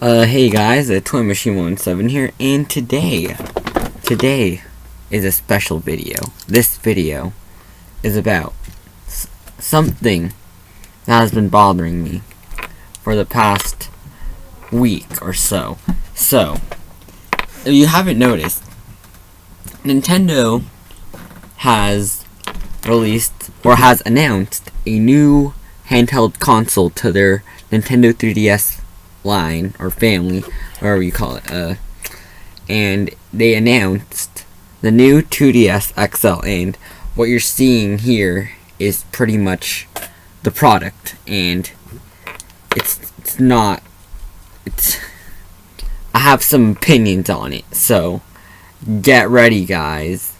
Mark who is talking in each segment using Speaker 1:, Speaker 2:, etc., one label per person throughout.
Speaker 1: Hey guys, Toy Machine 17 here, and today is a special video. This video is about something that has been bothering me for the past week or so. So, if you haven't noticed, Nintendo has released, or has announced, a new handheld console to their Nintendo 3DS line or family, whatever you call it, and they announced the new 2DS XL, and what you're seeing here is pretty much the product, and I have some opinions on it, so get ready, guys.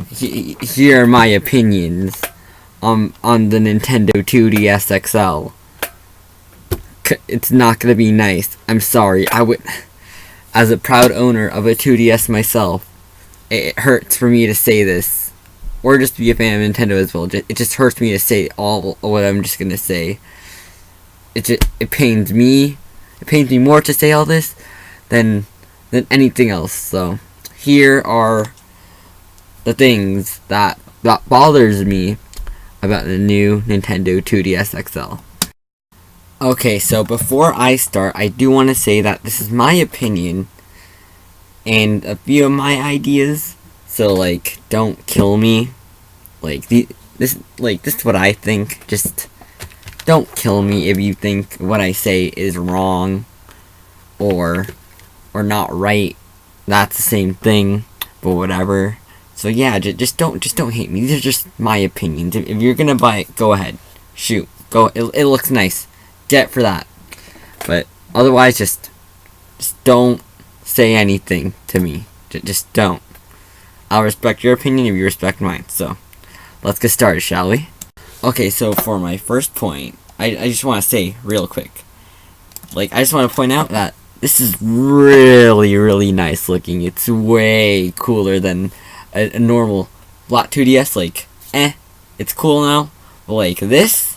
Speaker 1: Here are my opinions on the Nintendo 2DS XL. It's not gonna be nice. I'm sorry. As a proud owner of a 2DS myself, it hurts for me to say this, or just be a fan of Nintendo as well. It just hurts me to say all what I'm just gonna say. It pains me. It pains me more to say all this than anything else. So here are the things that bothers me about the new Nintendo 2DS XL. Okay, so before I start, I do want to say that this is my opinion and a few of my ideas. So don't kill me. This is what I think. Just don't kill me if you think what I say is wrong or not right. That's the same thing, but whatever. So yeah, just don't hate me. These are just my opinions. If you're gonna buy it, go ahead, shoot, go. It looks nice. Get for that, but otherwise just don't say anything to me. Just don't. I'll respect your opinion if you respect mine. So let's get started, shall we? Okay, so for my first point, I just want to say real quick, I just want to point out that this is really nice looking. It's way cooler than a normal flat 2DS. It's cool now, but this,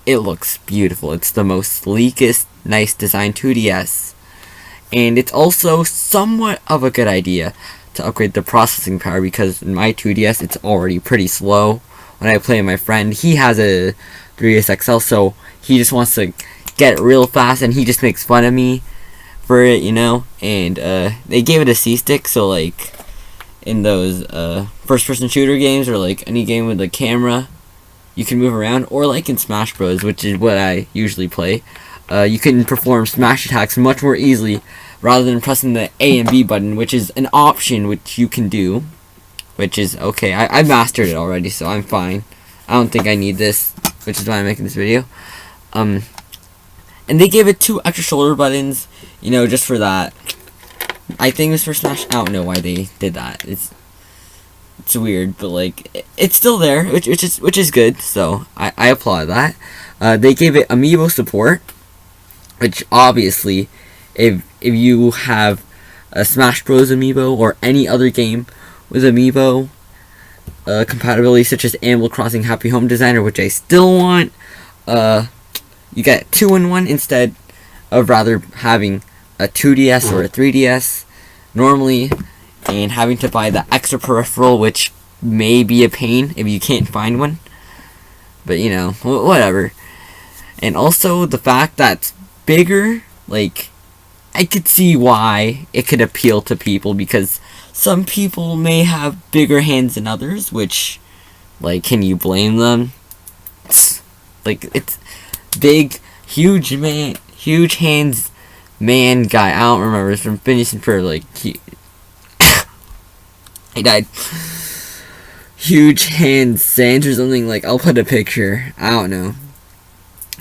Speaker 1: it looks beautiful. It's the most sleekest, nice design 2DS. And it's also somewhat of a good idea to upgrade the processing power, because in my 2DS it's already pretty slow. When I play with my friend, he has a 3DS XL, so he just wants to get it real fast, and he just makes fun of me for it, And they gave it a C-stick, so in those first-person shooter games, or any game with a camera, you can move around, or in Smash Bros, which is what I usually play, you can perform smash attacks much more easily rather than pressing the A and B button, which is an option which you can do, which is okay. I mastered it already, so I'm fine. I don't think I need this, which is why I'm making this video. And they gave it 2 extra shoulder buttons, just for that. I think it was for Smash. I don't know why they did that. It's weird, but it's still there, which is good. So I applaud that. They gave it Amiibo support, which obviously, if you have a Smash Bros Amiibo or any other game with Amiibo compatibility, such as Animal Crossing Happy Home Designer, which I still want, you get 2-in-1 instead of rather having a 2DS or a 3DS normally, and having to buy the extra peripheral, which may be a pain if you can't find one. But whatever. And also the fact that it's bigger, I could see why it could appeal to people, because some people may have bigger hands than others, which, can you blame them? It's big, huge hands man guy. I don't remember. It's from Phineas and Ferb. He died. Huge hands Sans or something. I'll put a picture. I don't know.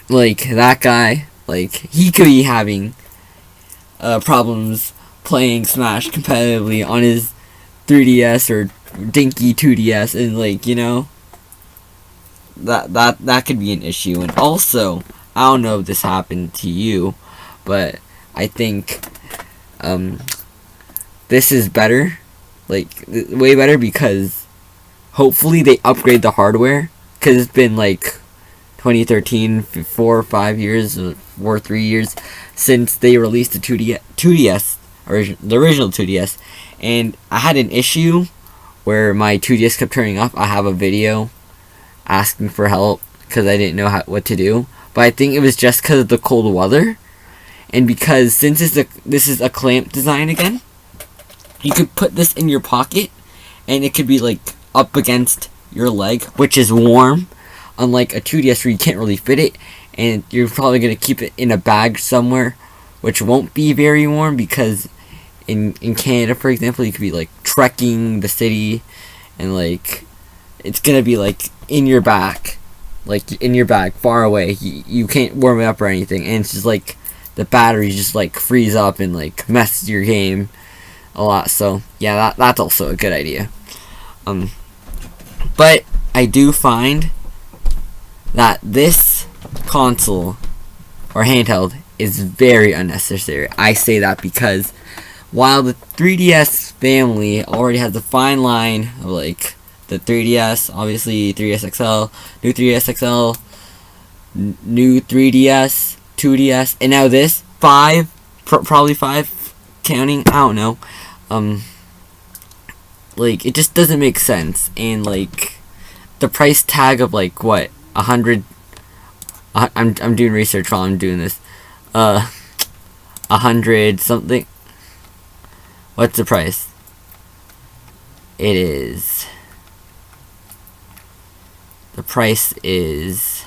Speaker 1: That guy. He could be having problems playing Smash competitively on his 3DS or dinky 2DS, and that could be an issue. And also, I don't know if this happened to you, but I think this is better, way better, because hopefully they upgrade the hardware, because it's been 2013, 4 or 5 years, or 3 years since they released the 2DS, the original 2DS, and I had an issue where my 2DS kept turning off. I have a video asking for help because I didn't know what to do, but I think it was just because of the cold weather, and because since this is a clamp design again, you could put this in your pocket, and it could be like up against your leg, which is warm, unlike a 2DS where you can't really fit it, and you're probably going to keep it in a bag somewhere, which won't be very warm, because in Canada, for example, you could be like trekking the city, and like it's going to be like in your back, far away. You can't warm it up or anything, and it's just like the batteries just like freeze up and like mess your game a lot. So yeah, that's also a good idea. But I do find that this console or handheld is very unnecessary. I say that because while the 3DS family already has a fine line of like the 3DS, obviously 3DS XL, new 3DS XL, new 3DS, 2DS, and now this, probably 5, counting, I don't know. Like, it just doesn't make sense, and like the price tag of like what, 100. I'm doing research while I'm doing this. 100 something. What's the price? It is. The price is.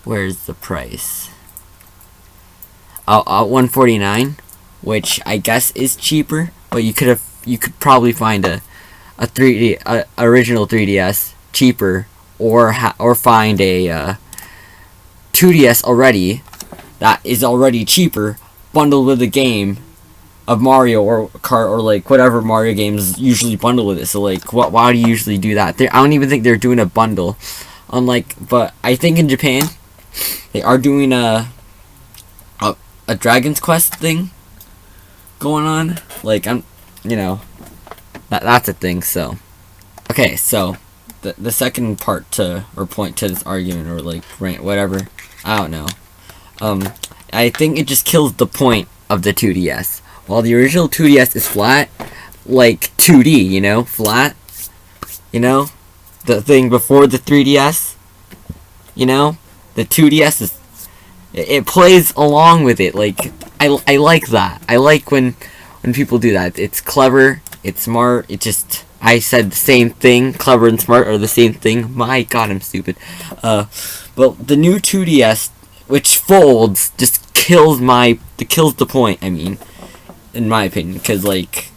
Speaker 1: Where's the price? 149, which I guess is cheaper, but you could probably find a original 3DS cheaper, or find a 2DS already that is already cheaper, bundled with a game of Mario or Kart, or like whatever Mario games usually bundle with it. So like, why do you usually do that? I don't even think they're doing a bundle. But I think in Japan they are doing a Dragon's Quest thing going on. Like, that's a thing. So okay, so the second part point to this argument, or like rant, whatever, I don't know. I think it just kills the point of the 2DS. While the original 2DS is flat, like 2D, flat, the thing before the 3DS, the 2DS is, it plays along with it. Like, I like that. I like when people do that. It's clever, it's smart, I said the same thing. Clever and smart are the same thing. My god, I'm stupid. But the new 2DS, which folds, just kills the point, I mean, in my opinion. Because, like,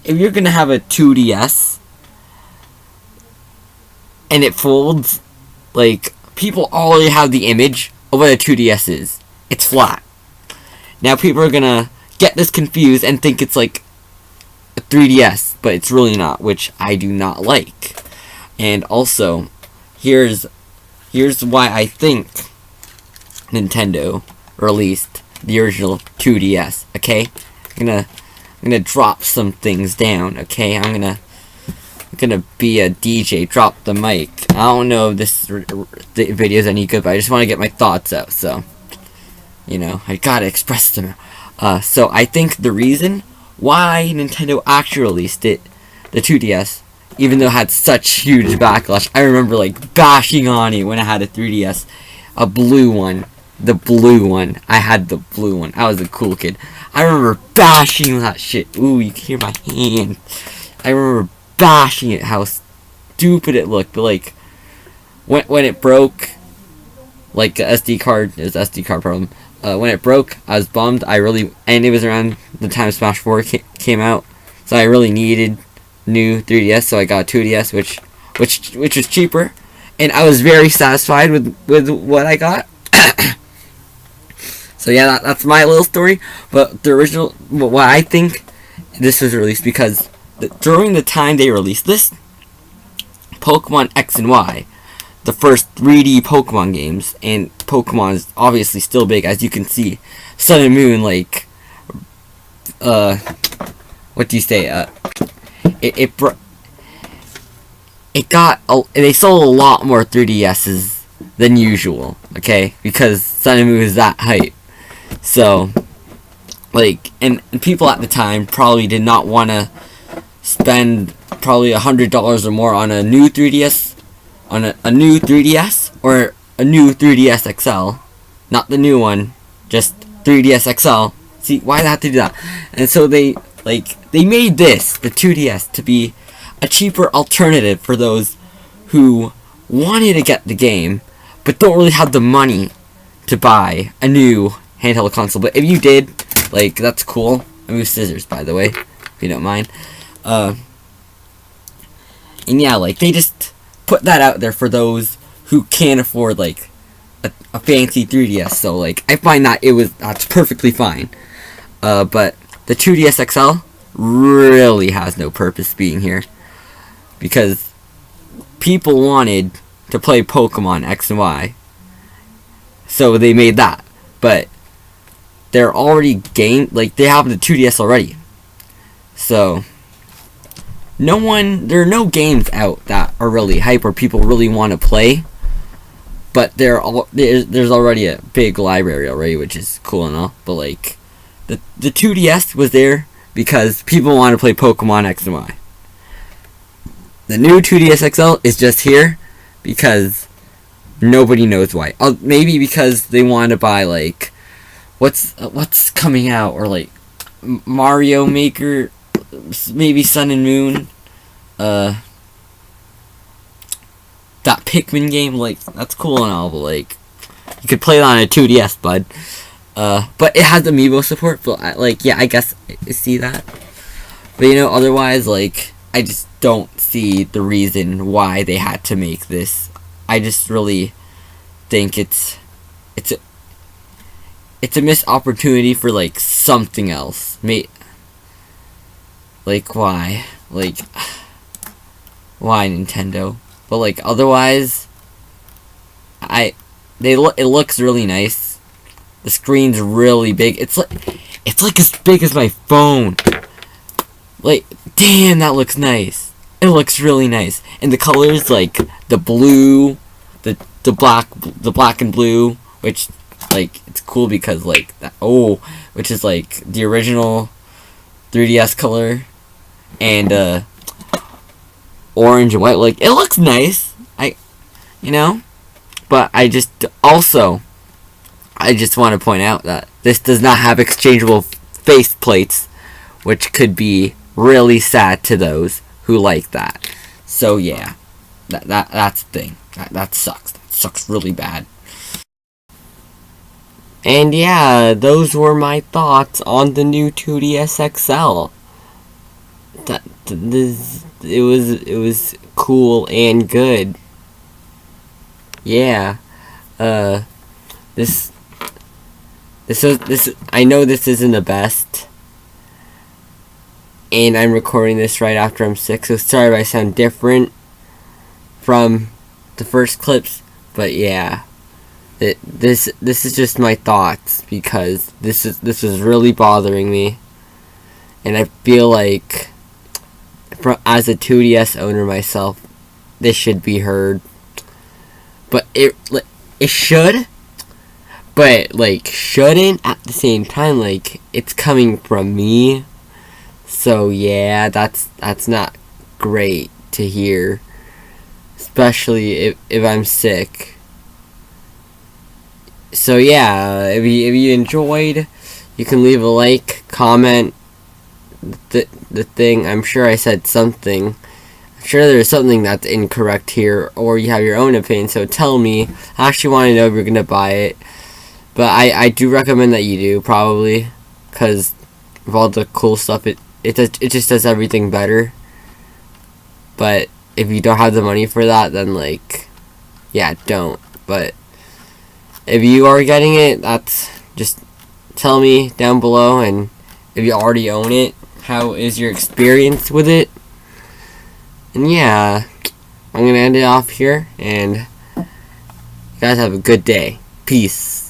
Speaker 1: if you're gonna have a 2DS and it folds, like, people already have the image of what a 2DS is. It's flat. Now people are gonna get this confused and think it's like a 3DS, but it's really not, which I do not like. And also, here's why I think Nintendo released the original 2DS. Okay, I'm gonna drop some things down. Okay, I'm gonna be a DJ. Drop the mic. I don't know if the video is any good, but I just want to get my thoughts out. So, I gotta express them. So I think the reason why Nintendo actually released the 2DS, even though it had such huge backlash. I remember like bashing on it when I had a 3DS, a blue one. The blue one. I had the blue one. I was a cool kid. I remember bashing that shit. Ooh, you can hear my hand. I remember bashing it, how stupid it looked. But like, when it broke, like the SD card, it was SD card problem. When it broke, I was bummed. And it was around the time Smash 4 came out, so I really needed new 3DS. So I got a 2DS, which was cheaper, and I was very satisfied with what I got. So yeah, that's my little story. But the original, what I think this was released because during the time they released this, Pokemon X and Y, the first 3D Pokemon games, and Pokemon is obviously still big, as you can see. Sun and Moon, like, what do you say? They sold a lot more 3DSs than usual, okay? Because Sun and Moon is that hype. So, like, and people at the time probably did not want to spend probably $100 or more on a new 3DS, on a new 3DS, or a new 3DS XL. Not the new one, just 3DS XL. See, why did I have to do that? And so they made this, the 2DS, to be a cheaper alternative for those who wanted to get the game, but don't really have the money to buy a new handheld console. But if you did, like, that's cool. I moved scissors, by the way, if you don't mind. And yeah, like, they just put that out there for those who can't afford, like, a fancy 3DS. So, like, I find that that's perfectly fine. But the 2DS XL really has no purpose being here, because people wanted to play Pokemon X and Y, so they made that. But they're already they have the 2DS already, so there are no games out that are really hype or people really want to play. But there's already a big library already, which is cool and all. But like, the 2DS was there because people want to play Pokemon X and Y. The new 2DS XL is just here because nobody knows why. Maybe because they want to buy, like, what's coming out, or like Mario Maker, maybe Sun and Moon, that Pikmin game. Like, that's cool and all, but like, you could play it on a 2DS, bud. But it has Amiibo support, but yeah, I guess I see that. But otherwise, like, I just don't see the reason why they had to make this. I just really think it's a missed opportunity for, like, something else. Like, why? Like, why Nintendo? But like, otherwise, it looks really nice. The screen's really big. It's like as big as my phone. Like, damn, that looks nice. It looks really nice. And the colors, like the blue, the black and blue, which, like, it's cool because, like, which is like the original 3DS color, and orange and white. Like, it looks nice. But I just want to point out that this does not have exchangeable face plates, which could be really sad to those who like that. So yeah, that's the thing. That sucks. That sucks really bad. And yeah, those were my thoughts on the new 2DS XL. It was cool and good. Yeah. This I know this isn't the best, and I'm recording this right after I'm sick, so sorry if I sound different from the first clips, but yeah, this is just my thoughts, because this is really bothering me, and I feel like, as a 2DS owner myself, this should be heard. But it should, but like, shouldn't at the same time. Like, it's coming from me, so yeah, that's not great to hear, especially if I'm sick. So yeah, if you enjoyed, you can leave a like, comment the thing. I'm sure I said something. I'm sure there's something that's incorrect here, or you have your own opinion, so tell me. I actually want to know if you're gonna buy it, but I do recommend that you do, probably, because of all the cool stuff, it just does everything better. But if you don't have the money for that, then, like, yeah, don't. But if you are getting it, just tell me down below, and if you already own it, how is your experience with it? And yeah, I'm gonna end it off here, and you guys have a good day. Peace.